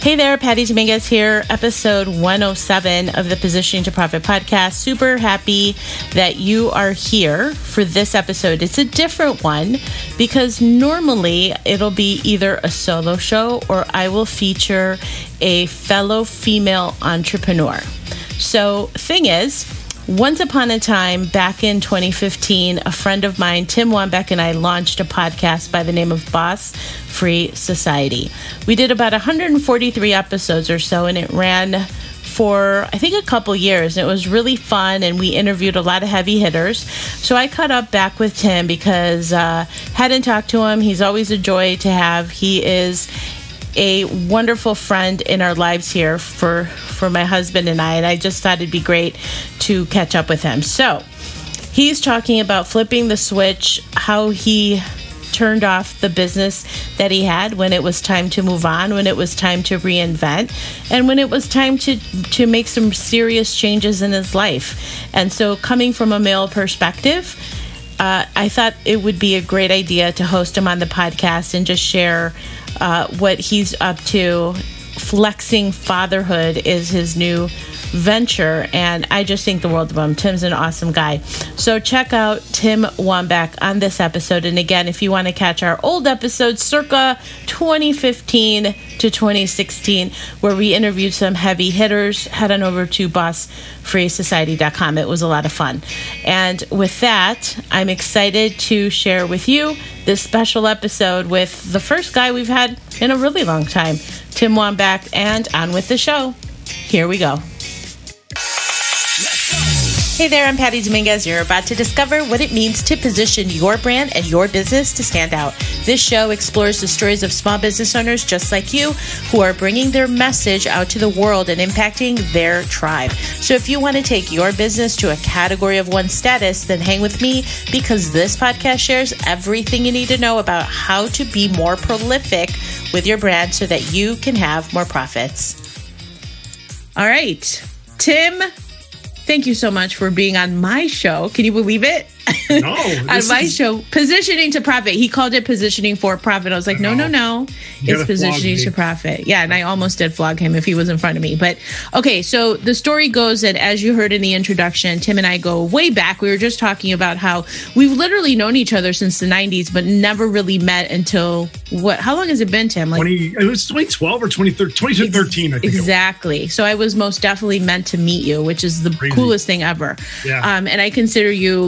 Hey there, Patty Dominguez here, episode 107 of the Positioning to Profit podcast. Super happy that you are here for this episode. It's a different one because normally it'll be either a solo show or I will feature a fellow female entrepreneur. So, thing is, once upon a time, back in 2015, a friend of mine, Tim Wambach, and I launched a podcast by the name of Boss Free Society. We did about 143 episodes or so, and it ran for, I think, a couple years. It was really fun, and we interviewed a lot of heavy hitters. So I caught up back with Tim because hadn't talked to him. He's always a joy to have. He is a wonderful friend in our lives here for my husband and I just thought it'd be great to catch up with him. So he's talking about flipping the switch, how he turned off the business that he had when it was time to move on, when it was time to reinvent, and when it was time to make some serious changes in his life. And so coming from a male perspective, I thought it would be a great idea to host him on the podcast and just share what he's up to. Flexing Fatherhood is his new venture, and I just think the world of him. Tim's an awesome guy. So check out Tim Wambach on this episode. And again, if you want to catch our old episodes, circa 2015 to 2016, where we interviewed some heavy hitters, head on over to bossfreesociety.com. It was a lot of fun. And with that, I'm excited to share with you this special episode with the first guy we've had in a really long time, Tim Wambach, and on with the show. Here we go. Hey there, I'm Patty Dominguez. You're about to discover what it means to position your brand and your business to stand out. This show explores the stories of small business owners just like you who are bringing their message out to the world and impacting their tribe. So if you want to take your business to a category of one status, then hang with me because this podcast shares everything you need to know about how to be more prolific with your brand so that you can have more profits. All right, Tim, thank you so much for being on my show. Can you believe it? No. On my show, Positioning to Profit. He called it Positioning for Profit. I was like, no. It's Positioning to Profit. Yeah, and I almost did flog him if he was in front of me. But okay, so the story goes that as you heard in the introduction, Tim and I go way back. We were just talking about how we've literally known each other since the 90s, but never really met until what? How long has it been, Tim? It was 2012 or 2013, I think. Exactly. So I was most definitely meant to meet you, which is the coolest thing ever. Yeah. And I consider you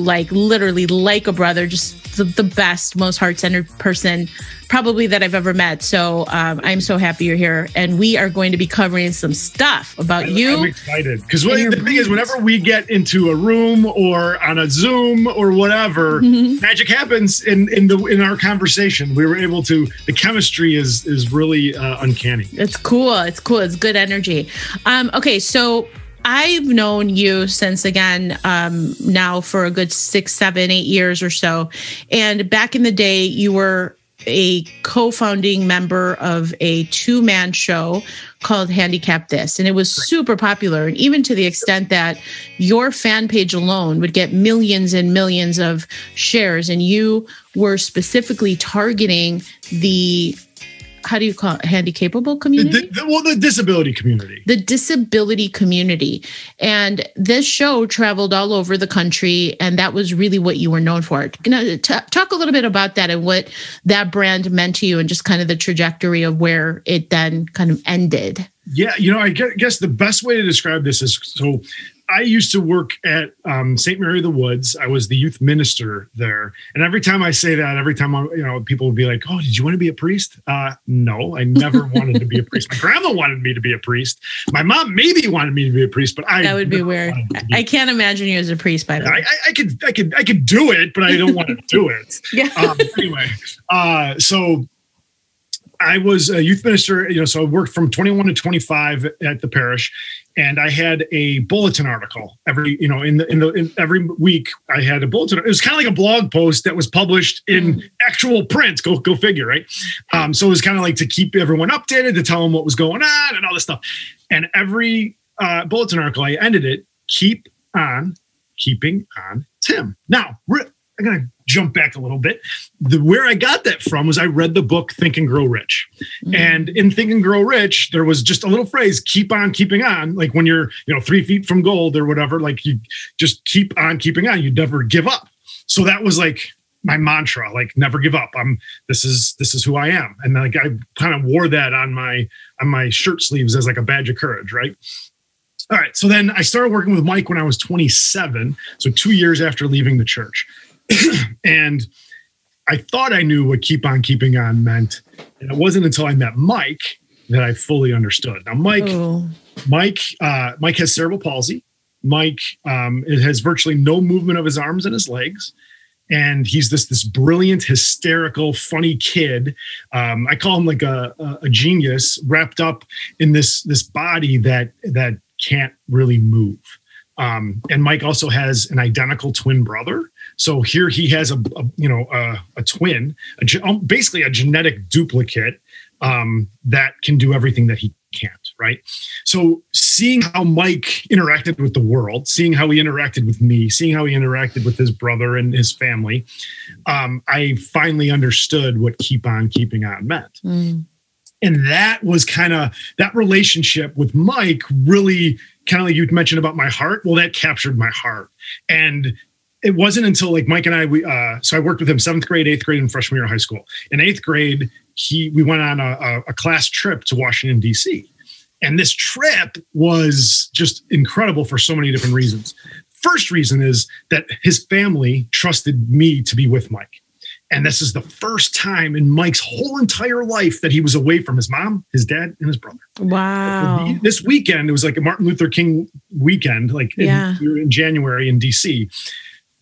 literally like a brother, just the best, most heart-centered person probably that I've ever met. So I'm so happy you're here. And we are going to be covering some stuff about you. I'm excited. Because the thing is, whenever we get into a room or on a Zoom or whatever, magic happens in our conversation. We were able to, the chemistry is really uncanny. It's cool. It's good energy. Okay, so I've known you since, again, now for a good 6, 7, 8 years or so. And back in the day, you were a co-founding member of a 2-man show called Handicap This. And it was super popular. And even to the extent that your fan page alone would get millions and millions of shares. And you were specifically targeting the, how do you call it, handy-capable community? The disability community. The disability community. And this show traveled all over the country, and that was really what you were known for. Talk a little bit about that and what that brand meant to you and just kind of the trajectory of where it then kind of ended. Yeah, I guess the best way to describe this is, so I used to work at St. Mary of the Woods. I was the youth minister there. And every time I say that, people would be like, oh, did you want to be a priest? No, I never wanted to be a priest. My grandma wanted me to be a priest. My mom maybe wanted me to be a priest, but that would be weird. I can't imagine you as a priest, by the way. I could do it, but I don't want to do it. Yeah. Anyway, so I was a youth minister, so I worked from 21 to 25 at the parish, and I had a bulletin article every week. I had a bulletin. It was kind of like a blog post that was published in actual print. Go figure, right? So it was kind of like to keep everyone updated, to tell them what was going on and all this stuff. And every bulletin article, I ended it, keep on keeping on Tim. Now, I'm going to jump back a little bit. Where I got that from was I read the book Think and Grow Rich. And in Think and Grow Rich, there was just a little phrase, keep on keeping on. Like when you're, 3 feet from gold or whatever, like you just keep on keeping on. You never give up. So that was like my mantra, like never give up. This is who I am. And like I kind of wore that on my shirt sleeves as like a badge of courage, right? All right. So then I started working with Mike when I was 27. So 2 years after leaving the church. And I thought I knew what keep on keeping on meant. And it wasn't until I met Mike that I fully understood. Now, Mike has cerebral palsy. Mike has virtually no movement of his arms and his legs. And he's this brilliant, hysterical, funny kid. I call him like a genius wrapped up in this body that can't really move. And Mike also has an identical twin brother. So here he has a twin, basically a genetic duplicate that can do everything that he can't, right? So seeing how Mike interacted with the world, seeing how he interacted with me, seeing how he interacted with his brother and his family, I finally understood what keep on keeping on meant. And that was that relationship with Mike really kind of like you mentioned about my heart. Well, that captured my heart. And it wasn't until like Mike and I, so I worked with him 7th grade, 8th grade, and freshman year of high school. In 8th grade, we went on a class trip to Washington, D.C. And this trip was just incredible for so many different reasons. First reason is that his family trusted me to be with Mike. And this is the first time in Mike's whole entire life that he was away from his mom, his dad, and his brother. Wow. This weekend, it was like a Martin Luther King weekend, like in January in DC.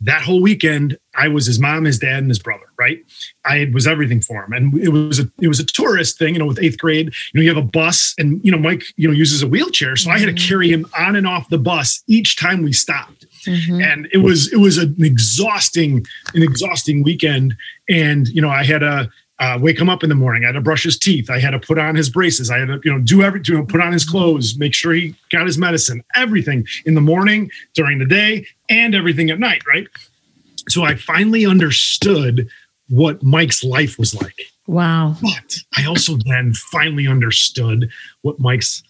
That whole weekend, I was his mom, his dad, and his brother, right? I was everything for him. And it was a tourist thing, with 8th grade, you have a bus and, Mike, uses a wheelchair. So I had to carry him on and off the bus each time we stopped. And it was an exhausting weekend. And, I had to wake him up in the morning. I had to brush his teeth. I had to put on his braces. I had to, do everything, put on his clothes, make sure he got his medicine, everything in the morning, during the day, and everything at night, right? So I finally understood what Mike's life was like. Wow. But I also then finally understood what Mike's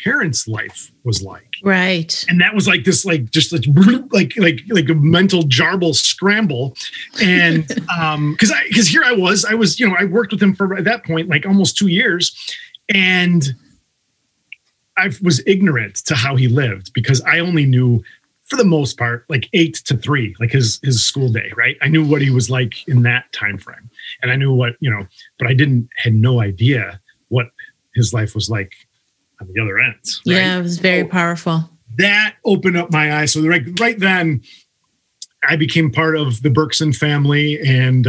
parents' life was like. Right. And that was like this, like a mental jarble scramble. And because here I was, I worked with him for at that point, like almost 2 years. And I was ignorant to how he lived because I only knew, for the most part, like 8 to 3, like his school day, right? I knew what he was like in that time frame. And I knew what, but I had no idea what his life was like on the other end. Right? Yeah, it was very powerful. That opened up my eyes. So right then, I became part of the Berkson family and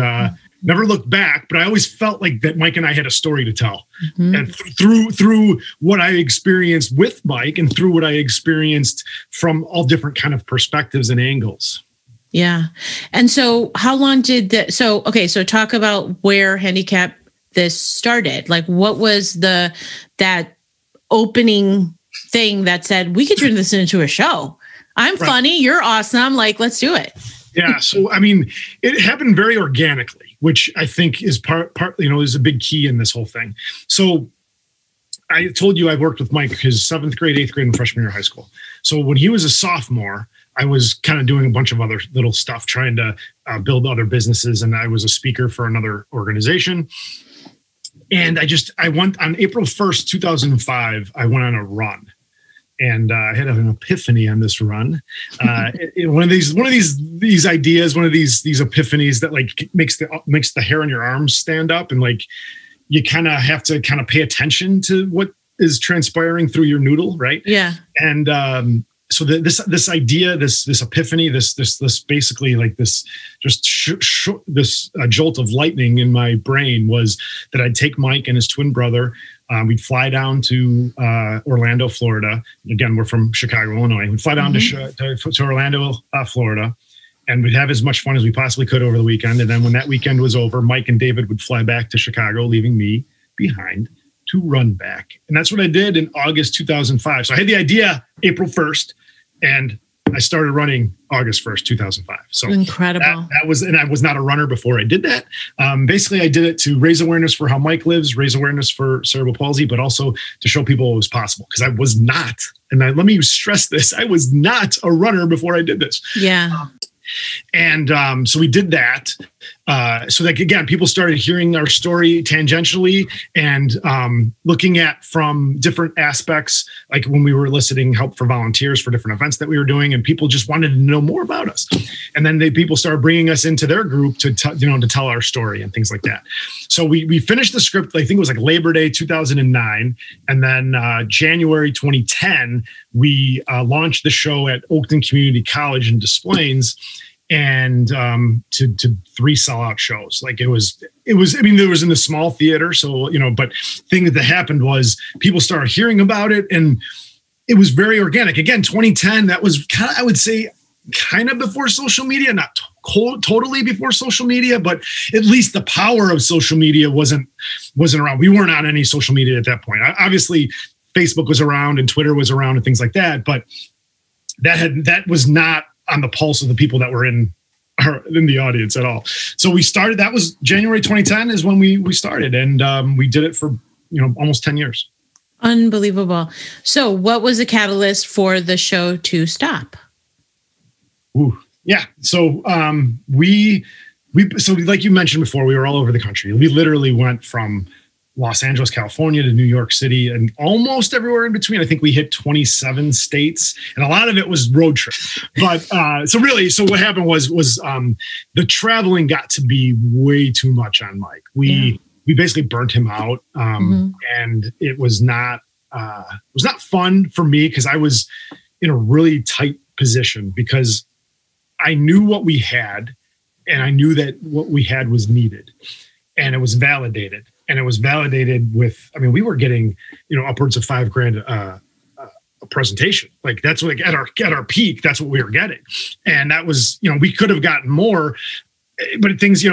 never looked back. But I always felt like that Mike and I had a story to tell. And through what I experienced with Mike and through what I experienced from all different kind of perspectives and angles. Yeah. And so how long did that? So talk about where Handicap this started. Like what was that opening thing that said, we could turn this into a show. I'm funny. You're awesome. Like, let's do it. Yeah. So, it happened very organically, which I think is part, is a big key in this whole thing. So I told you I worked with Mike his 7th grade, 8th grade, and freshman year of high school. So when he was a sophomore, I was kind of doing a bunch of other little stuff, trying to build other businesses. And I was a speaker for another organization. And I went on April 1st, 2005, I went on a run. And I had an epiphany on this run. One of these ideas, one of these epiphanies that like makes the hair on your arms stand up, and like you kind of have to kind of pay attention to what is transpiring through your noodle, right? Yeah. And so this idea, this epiphany, this basically like this this jolt of lightning in my brain was that I'd take Mike and his twin brother. We'd fly down to Orlando, Florida. Again, we're from Chicago, Illinois. We'd fly down to Orlando, Florida, and we'd have as much fun as we possibly could over the weekend. And then when that weekend was over, Mike and David would fly back to Chicago, leaving me behind to run back. And that's what I did in August 2005. So I had the idea April 1st, and I started running August 1st, 2005. So incredible. That was, and I was not a runner before I did that. Basically, I did it to raise awareness for how Mike lives, raise awareness for cerebral palsy, but also to show people it was possible. Because I was not, and let me stress this, I was not a runner before I did this. Yeah. So we did that. So that, again, people started hearing our story tangentially and looking at from different aspects, like when we were eliciting help for volunteers for different events that we were doing, and people just wanted to know more about us. And then people started bringing us into their group to tell our story and things like that. So we finished the script, I think it was like Labor Day 2009. And then January 2010, we launched the show at Oakton Community College in Des Plaines. And to 3 sellout shows. Like it was, I mean, there was in the small theater. So, but thing that happened was people started hearing about it and it was very organic. Again, 2010, that was kind of, I would say, kind of before social media, not totally before social media, but at least the power of social media wasn't around. We weren't on any social media at that point. Obviously, Facebook was around and Twitter was around and things like that, but that was not on the pulse of the people that were in the audience at all. So we started, that was January 2010 is when we started, and we did it for, almost 10 years. Unbelievable. So what was the catalyst for the show to stop? Ooh, yeah. So so like you mentioned before, we were all over the country. We literally went from Los Angeles, California to New York City and almost everywhere in between. I think we hit 27 states and a lot of it was road trip. But so what happened was the traveling got to be way too much on Mike. We basically burnt him out. And it was not fun for me because I was in a really tight position because I knew what we had and I knew that what we had was needed and it was validated. And it was validated with, I mean, we were getting, upwards of $5,000 a presentation. Like that's like at our peak, that's what we were getting. And that was, we could have gotten more, but things,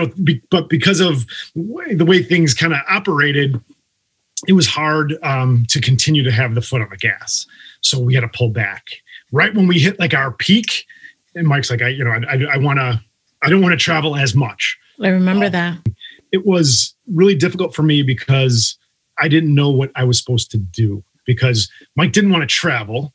but because of the way things kind of operated, it was hard to continue to have the foot on the gas. So we had to pull back right when we hit like our peak. And Mike's like, I don't want to travel as much. I remember that. It was really difficult for me because I didn't know what I was supposed to do because Mike didn't want to travel.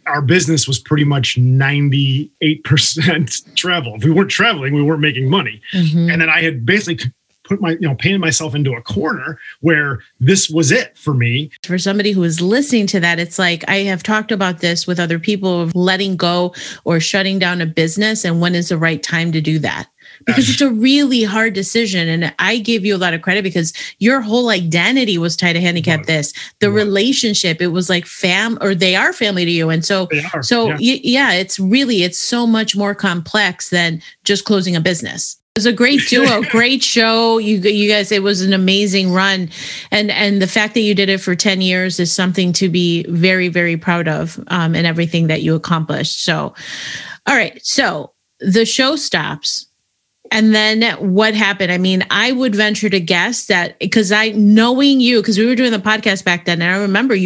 Our business was pretty much 98% travel. If we weren't traveling, we weren't making money. And then I had basically put painted myself into a corner where this was it for me. For somebody who is listening to that, it's like, I have talked about this with other people of letting go or shutting down a business. And when is the right time to do that? Because it's a really hard decision. And I give you a lot of credit because your whole identity was tied to handicap this. The relationship, it was like they are family to you. And so it's so much more complex than just closing a business. It was a great duo, great show. You guys, it was an amazing run. And the fact that you did it for 10 years is something to be very, very proud of and everything that you accomplished. So, all right. So the show stops. And then what happened? I mean, I would venture to guess that because knowing you, because we were doing the podcast back then, and I remember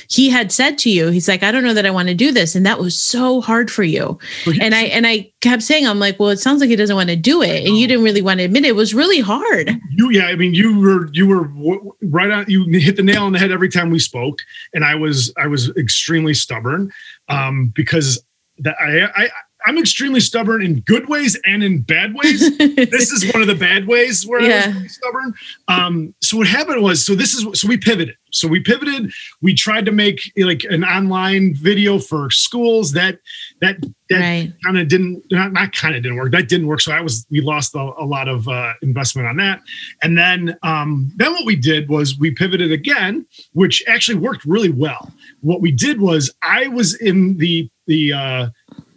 he had said to you, he's like, I don't know that I want to do this. And that was so hard for you. And I kept saying, I'm like, well, it sounds like he doesn't want to do it. And you didn't really want to admit it. It was really hard. You were right on. You hit the nail on the head every time we spoke. And I was extremely stubborn because I'm extremely stubborn in good ways and in bad ways. This is one of the bad ways where I was really stubborn. So what happened was, so we pivoted. We tried to make like an online video for schools that kind of didn't work. That didn't work. So we lost a lot of investment on that. And then what we did was we pivoted again, which actually worked really well. What we did was I was in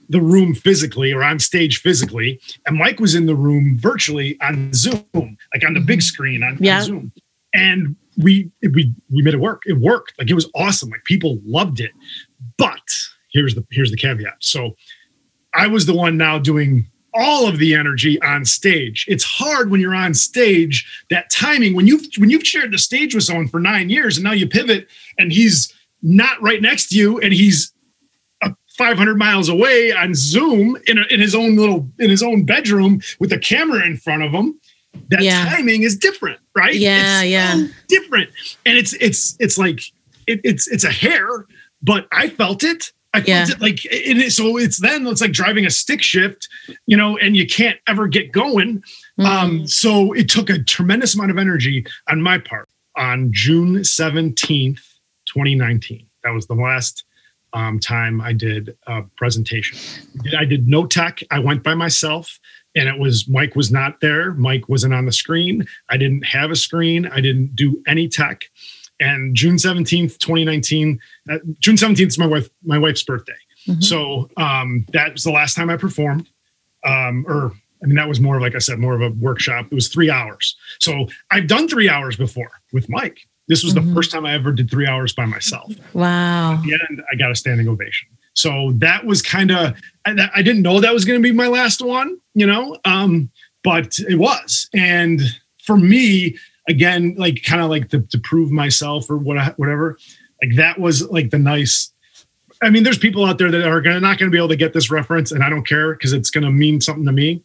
the room physically or on stage physically, and Mike was in the room virtually on Zoom, like on the big screen on Zoom. And we made it work. It worked. Like it was awesome. Like people loved it. But here's the caveat. So I was the one now doing all of the energy on stage. It's hard when you're on stage, that timing, when you've shared the stage with someone for 9 years and now you pivot and he's not right next to you and he's 500 miles away on Zoom in his own bedroom with a camera in front of him. That timing is different, right? Yeah, so different. And it's like it's a hair, but I felt it. I felt it like so it's like driving a stick shift, and you can't ever get going. So it took a tremendous amount of energy on my part. On June 17th, 2019, that was the last time I did a presentation. I did no tech. I went by myself, and Mike was not there. Mike wasn't on the screen. I didn't have a screen. I didn't do any tech. And June 17th, 2019, June 17th is my wife's birthday. So that was the last time I performed. That was more, like I said, more of a workshop. It was 3 hours. So I've done 3 hours before with Mike. This was the first time I ever did 3 hours by myself. Wow. At the end, I got a standing ovation. So that was kind of, I didn't know that was going to be my last one, but it was. And for me, again, like kind of like to prove myself or whatever, like that was like the nice, there's people out there that are not going to be able to get this reference, and I don't care because it's going to mean something to me.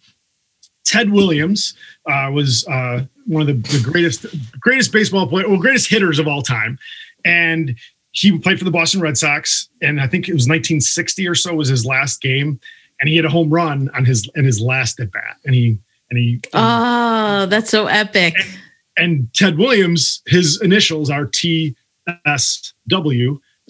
Ted Williams was one of the greatest baseball player, greatest hitters of all time. And he played for the Boston Red Sox. And I think it was 1960 or so was his last game. And he hit a home run in his last at bat. That's so epic. And Ted Williams, his initials are TSW.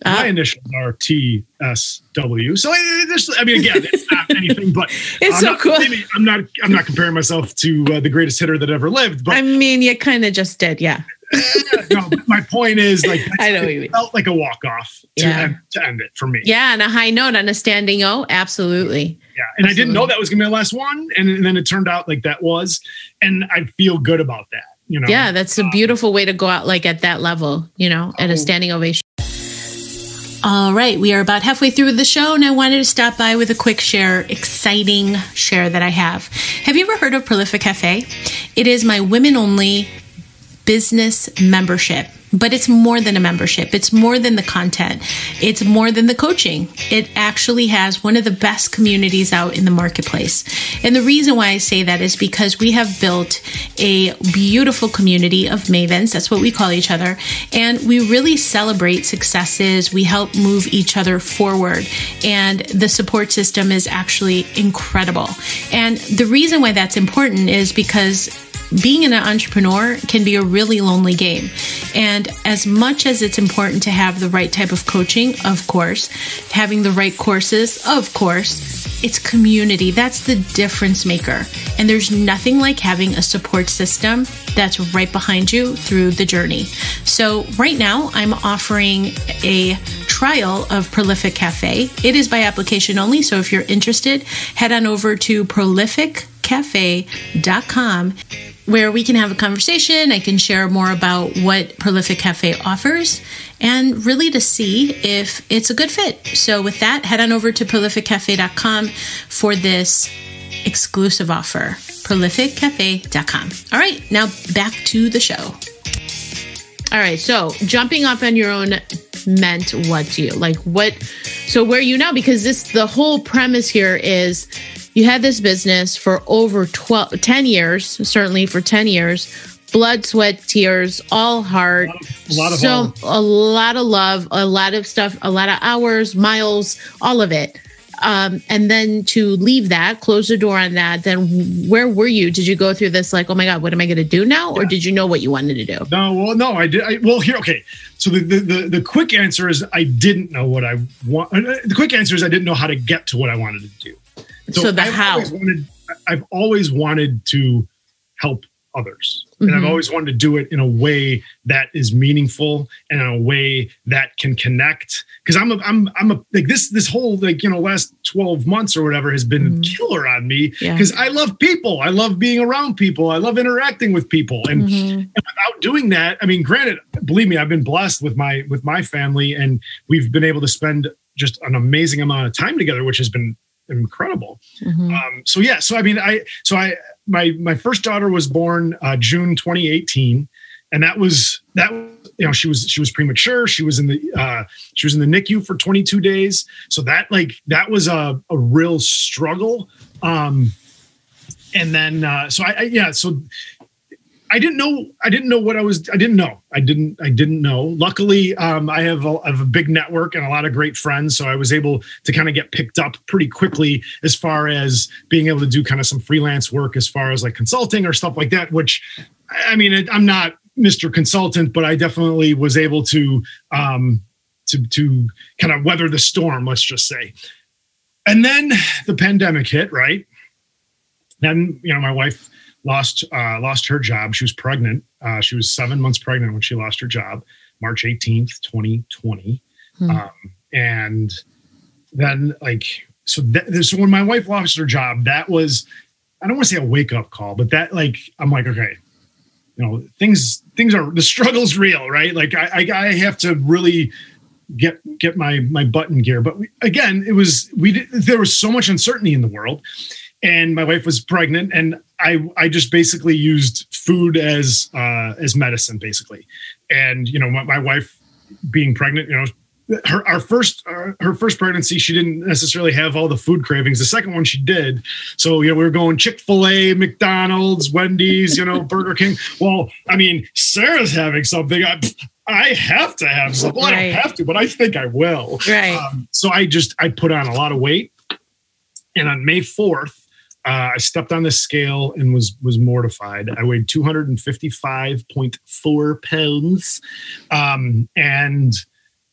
My initials are TSW. So again, it's not anything, but it's so cool. I'm not comparing myself to the greatest hitter that ever lived. But you kind of just did, yeah. No, my point is, like, I know what you mean. Felt like a walk-off to end it for me. Yeah, on a high note, on a standing O, absolutely. Yeah, and I didn't know that was going to be the last one, and then it turned out like that was, and I feel good about that. Yeah, that's a beautiful way to go out, like at that level, at a standing ovation. All right, we are about halfway through the show, and I wanted to stop by with a quick exciting share that I have. Have you ever heard of Prolific Cafe? It is my women-only business membership, but it's more than a membership. It's more than the content. It's more than the coaching. It actually has one of the best communities out in the marketplace. And the reason why I say that is because we have built a beautiful community of mavens. That's what we call each other. And we really celebrate successes. We help move each other forward. And the support system is actually incredible. And the reason why that's important is because being an entrepreneur can be a really lonely game. And as much as it's important to have the right type of coaching, of course, having the right courses, of course, it's community. That's the difference maker. And there's nothing like having a support system that's right behind you through the journey. So right now I'm offering a trial of Prolific Cafe. It is by application only. So if you're interested, head on over to prolificcafe.com, where we can have a conversation. I can share more about what Prolific Cafe offers and really to see if it's a good fit. So with that, head on over to prolificcafe.com for this exclusive offer, prolificcafe.com. All right, now back to the show. All right, so jumping off on your own meant what to you? Like what? So where are you now? Because the whole premise here is you had this business for over 10 years, certainly for 10 years, blood, sweat, tears, all heart. A lot of love, a lot of stuff, a lot of hours, miles, all of it. And then to leave that, close the door on that, then where were you? Did you go through this like, oh my God, what am I going to do now? Or did you know what you wanted to do? No, I did. Okay. So the quick answer is I didn't know what I want. The quick answer is I didn't know how to get to what I wanted to do. So how? I've always wanted to help others. And Mm-hmm. I've always wanted to do it in a way that is meaningful and in a way that can connect. Because I'm like this whole last 12 months or whatever has been killer on me because I love people. I love being around people. I love interacting with people. And, and without doing that, I mean, granted, believe me, I've been blessed with my family, and we've been able to spend just an amazing amount of time together, which has been incredible. My first daughter was born June 2018, and she was premature. She was in the NICU for 22 days. So that was a real struggle. And then, I didn't know what I didn't know. Luckily, I have a big network and a lot of great friends. So I was able to kind of get picked up pretty quickly as far as being able to do kind of some freelance work as far as like consulting or stuff like that, which, I mean, I'm not Mr. Consultant, but I definitely was able to kind of weather the storm, let's just say. And then the pandemic hit, right? Then, my wife lost her job. She was pregnant. She was 7 months pregnant when she lost her job, March 18th, 2020. And then so when my wife lost her job, that was, I don't want to say a wake up call, but that I'm like, okay, things are, the struggle's real, right? Like I have to really get my butt in gear. But again, there was so much uncertainty in the world. And my wife was pregnant, and I just basically used food as medicine, basically. And my wife being pregnant, her first pregnancy, she didn't necessarily have all the food cravings. The second one, she did. So we were going Chick-fil-A, McDonald's, Wendy's, Burger King. Well, I mean, Sarah's having something. I have to have something. Well, I don't have to, but I think I will. Right. So I put on a lot of weight, and on May 4th. I stepped on the scale and was mortified. I weighed 255.4 pounds. And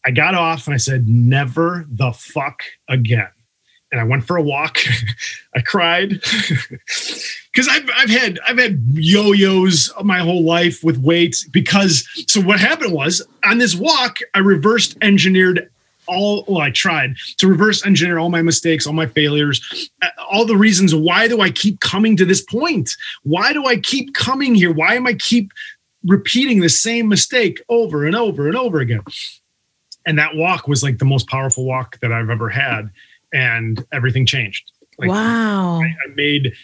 I got off and I said, never the fuck again. And I went for a walk. I cried because I've had yo-yos my whole life with weights so what happened was on this walk, I reversed engineered I tried to reverse engineer all my mistakes, all my failures, all the reasons. Why do I keep coming to this point? Why do I keep coming here? Why am I keep repeating the same mistake over and over and over again? And that walk was like the most powerful walk that I've ever had. And everything changed. Wow. I made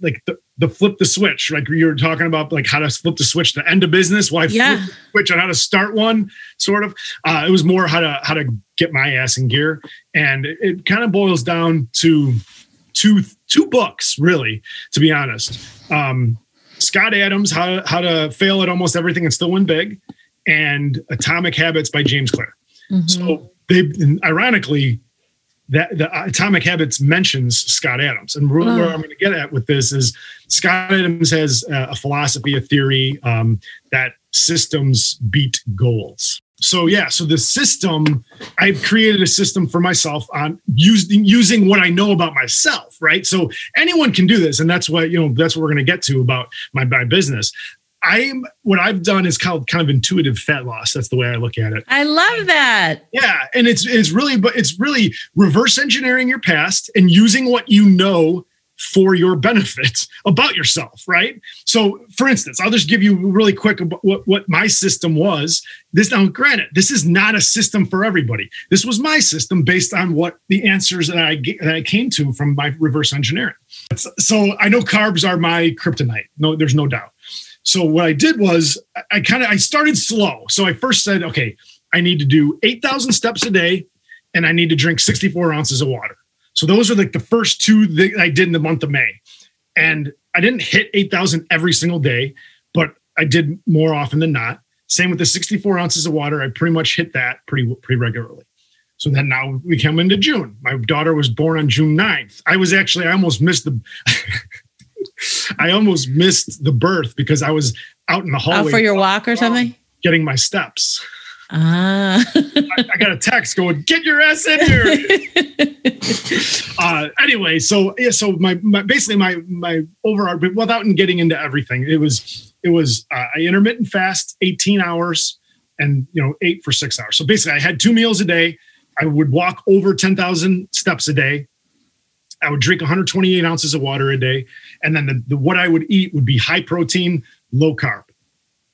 like the flip the switch, like you were talking about, like how to flip the switch to end a business. Well, I flipped the switch on how to start one, sort of. It was more how to get my ass in gear, and it kind of boils down to two books, really, to be honest. Scott Adams, How to Fail at Almost Everything and Still Win Big, and Atomic Habits by James Clear. Mm-hmm. So ironically, that the Atomic Habits mentions Scott Adams. And where I'm going to get at with this is Scott Adams has a philosophy, a theory that systems beat goals. So the system, I've created a system for myself on using what I know about myself, right? So anyone can do this. And that's what we're going to get to about my business. What I've done is kind of intuitive fat loss. That's the way I look at it. I love that. Yeah. And it's really reverse engineering your past and using what you know for your benefit about yourself. Right. So for instance, I'll just give you really quick what my system was. Now, granted, this is not a system for everybody. This was my system based on what the answers that I came to from my reverse engineering. So I know carbs are my kryptonite. No, there's no doubt. So what I did was I started slow. So I first said, okay, I need to do 8,000 steps a day and I need to drink 64 ounces of water. So those are like the first two that I did in the month of May. And I didn't hit 8,000 every single day, but I did more often than not. Same with the 64 ounces of water. I pretty much hit that pretty regularly. So then now we come into June. My daughter was born on June 9th. I almost missed the birth because I was out in the hallway. For your walk or something? Getting my steps. I got a text going, get your ass in here. Anyway, so my overall, without getting into everything, it was I intermittent fast 18 hours and 8 for 6 hours. So basically I had 2 meals a day. I would walk over 10,000 steps a day. I would drink 128 ounces of water a day. And then what I would eat would be high protein, low carb.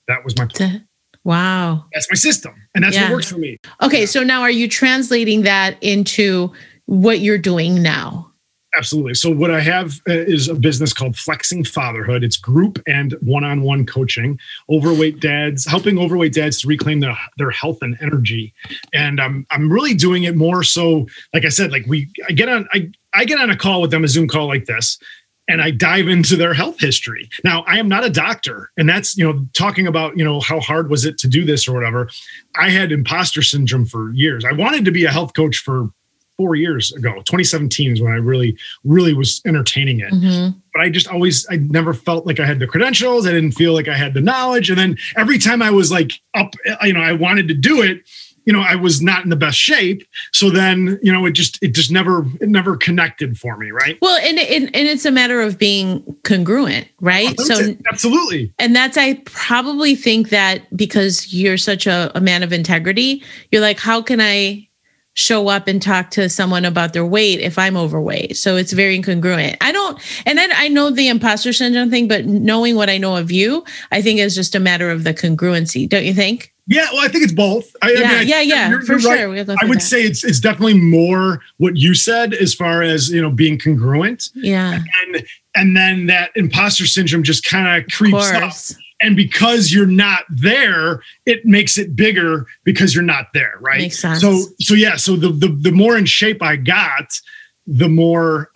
That was my plan. Wow. That's my system. And that's what works for me. Okay. So now are you translating that into what you're doing now? Absolutely. So what I have is a business called Flexing Fatherhood. It's group and one-on-one coaching, helping overweight dads to reclaim their health and energy. And I'm really doing it more so, like I said, like I get on a call with them, a Zoom call like this, and I dive into their health history. Now, I am not a doctor, and that's, talking about, how hard was it to do this or whatever. I had imposter syndrome for years. I wanted to be a health coach for 4 years ago. 2017 is when I really, really was entertaining it. Mm-hmm. But I never felt like I had the credentials. I didn't feel like I had the knowledge. And then every time I was like up, I wanted to do it, I was not in the best shape. So then, it never connected for me. Right. Well, and it's a matter of being congruent, right? So absolutely. And I probably think that because you're such a man of integrity, you're like, how can I show up and talk to someone about their weight if I'm overweight? So it's very incongruent. I know the imposter syndrome thing, but knowing what I know of you, I think is just a matter of the congruency. Don't you think? Yeah, well, I think it's both. For sure. Right. I would say it's definitely more what you said as far as, being congruent. Yeah. And then that imposter syndrome just kind of creeps up. And because you're not there, it makes it bigger because you're not there, right? Makes sense. So the more in shape I got, the more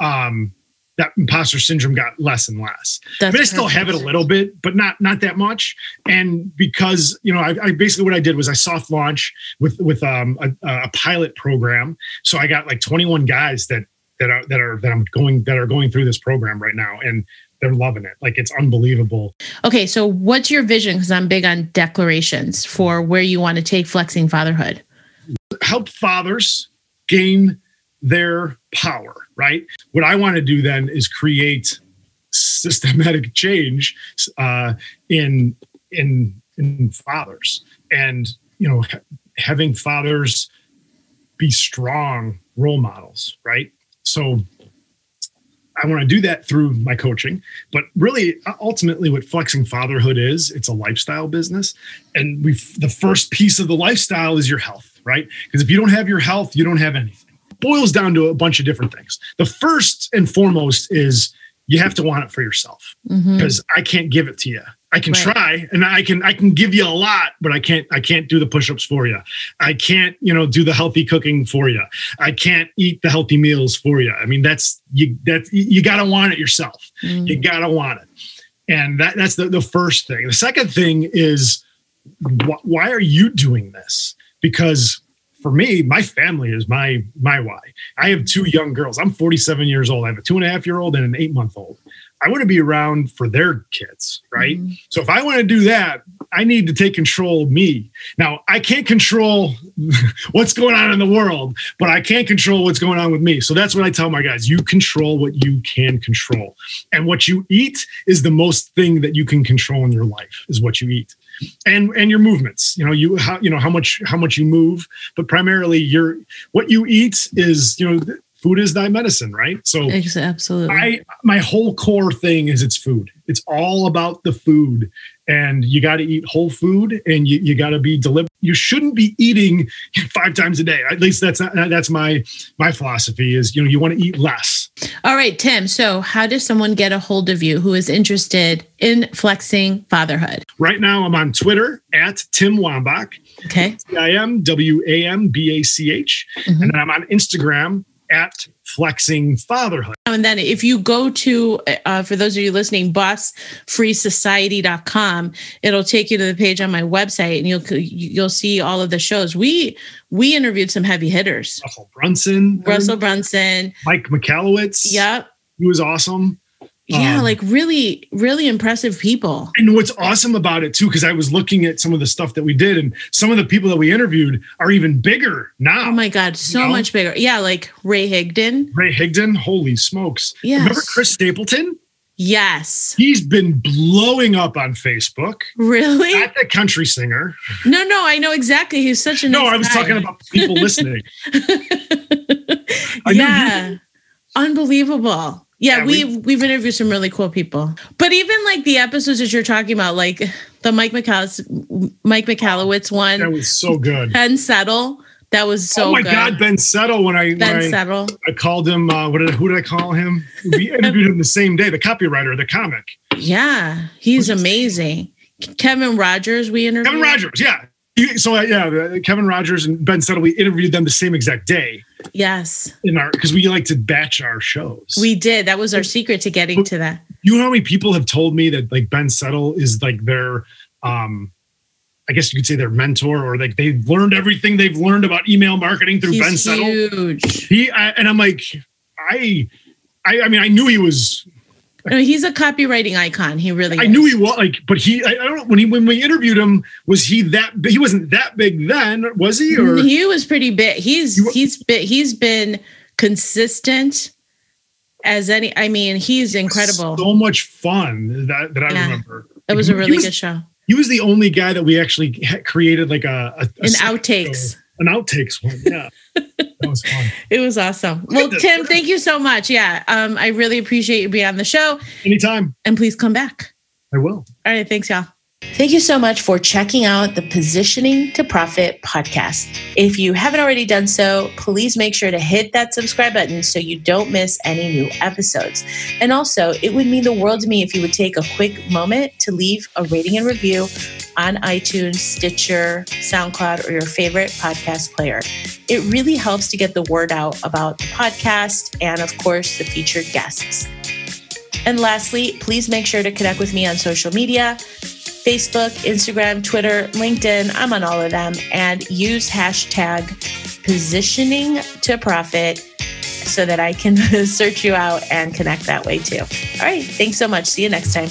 that imposter syndrome got less and less. I still have it a little bit, but not that much. And because I basically what I did was I soft launch with a pilot program. So I got like 21 guys that are going through this program right now, and they're loving it. Like, it's unbelievable. Okay. So what's your vision? Because I'm big on declarations for where you want to take Flexing Fatherhood. Help fathers gain their power, right? What I want to do then is create systematic change in fathers, and having fathers be strong role models, right? So I want to do that through my coaching, but really, ultimately, what Flexing Fatherhood is, it's a lifestyle business. And the first piece of the lifestyle is your health, right? Because if you don't have your health, you don't have anything. It boils down to a bunch of different things. The first and foremost is you have to want it for yourself, because I can't give it to you. I can try, and I can give you a lot, but I can't do the push-ups for you. I can't, do the healthy cooking for you. I can't eat the healthy meals for you. I mean, you got to want it yourself. You got to want it. And that's the first thing. The second thing is, why are you doing this? Because for me, my family is my why. I have 2 young girls. I'm 47 years old. I have a 2.5-year-old and an 8-month-old. I want to be around for their kids, right? So if I want to do that, I need to take control of me. Now, I can't control what's going on in the world, but I can control what's going on with me. So that's what I tell my guys. You control what you can control. And what you eat is the most thing that you can control in your life, is what you eat. And your movements, how much you move, but primarily what you eat is, food is thy medicine, right? So absolutely. My whole core thing is it's food. It's all about the food, and you got to eat whole food, and you got to be deliberate. You shouldn't be eating 5 times a day. At least that's my philosophy is, you want to eat less. All right, Tim. So how does someone get a hold of you who is interested in Flexing Fatherhood? Right now I'm on Twitter at Tim Wambach. Okay. TimWambach. And then I'm on Instagram at Flexing Fatherhood. And then if you go to, for those of you listening, bossfreesociety.com, it'll take you to the page on my website, and you'll see all of the shows. We interviewed some heavy hitters. Russell Brunson. Mike Michalowicz. Yep. He was awesome. Yeah, like really, really impressive people. And what's awesome about it too, because I was looking at some of the stuff that we did, and some of the people that we interviewed are even bigger now. Oh my God, so much bigger. Yeah, like Ray Higdon. Holy smokes. Yes. Remember Chris Stapleton? Yes. He's been blowing up on Facebook. Really? Not the country singer. No, I know exactly. He's such a nice I was guy. talking about people listening. Unbelievable. Yeah, we've interviewed some really cool people. But even like the episodes that you're talking about, like the Mike Michalowicz one. That was so good. And Settle. That was so good. Oh my God, Ben Settle. Settle. I called him, who did I call him? We interviewed him the same day, the copywriter, the comic. Yeah, he's amazing. Kevin Rogers, we interviewed. Kevin Rogers, yeah. Kevin Rogers and Ben Settle, we interviewed them the same exact day. Yes. Because we like to batch our shows. We did. That was our secret to getting to that. You know how many people have told me that like Ben Settle is like their, I guess you could say their mentor, or like they've learned everything they've learned about email marketing through Ben Settle. Huge. And I'm like, I mean, I knew he was. No, he's a copywriting icon. He really. I knew he was but I don't know when we interviewed him, was he that big? He wasn't that big then, was he? Or he was pretty big. He's been consistent as any. I mean, he's incredible. So much fun that I remember. It was a really good show. He was the only guy that we actually created like an outtakes. An outtakes one. Yeah. That was fun. It was awesome. Well, Tim, thank you so much. Yeah. I really appreciate you being on the show. Anytime. And please come back. I will. All right. Thanks, y'all. Thank you so much for checking out the Positioning to Profit podcast. If you haven't already done so, please make sure to hit that subscribe button so you don't miss any new episodes. And also, it would mean the world to me if you would take a quick moment to leave a rating and review on iTunes, Stitcher, SoundCloud, or your favorite podcast player. It really helps to get the word out about the podcast and, of course, the featured guests. And lastly, please make sure to connect with me on social media. Facebook, Instagram, Twitter, LinkedIn, I'm on all of them, and use hashtag positioning to profit so that I can search you out and connect that way too. All right. Thanks so much. See you next time.